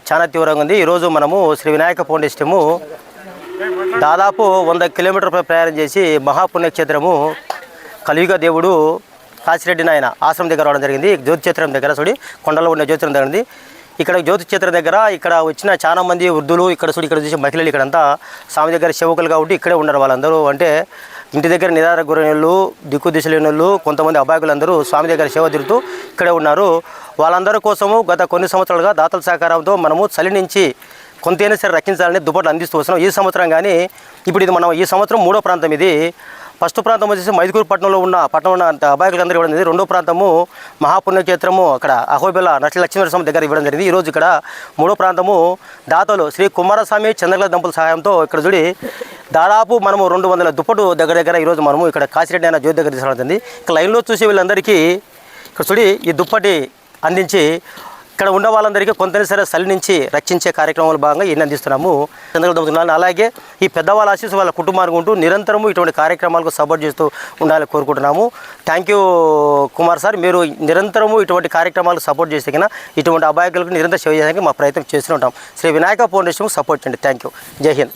చాలా తీవ్రంగా ఉంది. ఈరోజు మనము శ్రీ వినాయక ఫౌండేషన్ దాదాపు 100 కిలోమీటర్ల ప్రయాణం చేసి మహాపుణ్యక్షేత్రము కలియుగ దేవుడు కాశిరెడ్డి నాయన ఆశ్రమం దగ్గర రావడం జరిగింది. జ్యోతి క్షేత్రం దగ్గర చూడి కొండలో ఉన్న జ్యోతి దగ్గర ఉంది. ఇక్కడ జ్యోతి క్షేత్రం దగ్గర ఇక్కడ వచ్చిన చాలా మంది వృద్ధులు ఇక్కడ చూసి మహిళలు ఇక్కడంతా స్వామి దగ్గర సేవకులు కాబట్టి ఇక్కడే ఉన్నారు. వాళ్ళందరూ అంటే ఇంటి దగ్గర నిరాహార గురైనోళ్ళు, దిక్కు దిశ లేని వాళ్ళు, కొంతమంది అబ్బాయిలందరూ స్వామి దగ్గర సేవ తిరుగుతూ ఇక్కడే ఉన్నారు. వాళ్ళందరి కోసము గత కొన్ని సంవత్సరాలుగా దాతల సహకారంతో మనము చలి నుంచి కొంతైనా సరే రక్షించాలని దుప్పట్లు అందిస్తూ వస్తున్నాం. ఈ సంవత్సరం కానీ ఇప్పుడు ఇది మనం ఈ సంవత్సరం 3వ ప్రాంతం. ఇది ఫస్ట్ ప్రాంతం వచ్చేసి మైదుకూరు పట్టణంలో ఉన్న అబ్బాయిలందరూ ఇవ్వడం జరిగింది. 2వ ప్రాంతము మహాపుణ్యక్షేత్రము అక్కడ అహోబిల లక్ష్మీనరసింహ దగ్గర ఇవ్వడం జరిగింది. ఈరోజు ఇక్కడ 3వ ప్రాంతము దాతలు శ్రీ కుమారస్వామి చంద్రకళ దంపతుల సహాయంతో ఇక్కడ చూడి దాదాపు మనము 200 దుప్పటు దగ్గర ఈరోజు మనము ఇక్కడ కాశిరెడ్డి అయిన జ్యోతి దగ్గర తీసుకురావడం. ఇక్కడ లైన్లో చూసే వీళ్ళందరికీ ఇక్కడ చూడి ఈ దుప్పటి అందించి ఇక్కడ ఉన్న వాళ్ళందరికీ కొంత సరే చలి నుంచి రక్షించే కార్యక్రమంలో భాగంగా ఇన్ని అందిస్తున్నాము. చంద్రకళ దంపతులు అలాగే ఈ పెద్దవాళ్ళ ఆశీస్సు వాళ్ళ కుటుంబానికి ఉంటూ నిరంతరము ఇటువంటి కార్యక్రమాలకు సపోర్ట్ చేస్తూ ఉండాలని కోరుకుంటున్నాము. థ్యాంక్ యూ కుమార్ సార్, మీరు నిరంతరము ఇటువంటి కార్యక్రమాలకు సపోర్ట్ చేస్తే కన్నా ఇటువంటి అబ్బాయిలకు నిరంతరం సేవ చేయడానికి మా ప్రయత్నం చేస్తూ ఉంటాం. శ్రీ వినాయక ఫౌండేషన్ సపోర్ట్ చేయండి. Thank you. జై హింద్.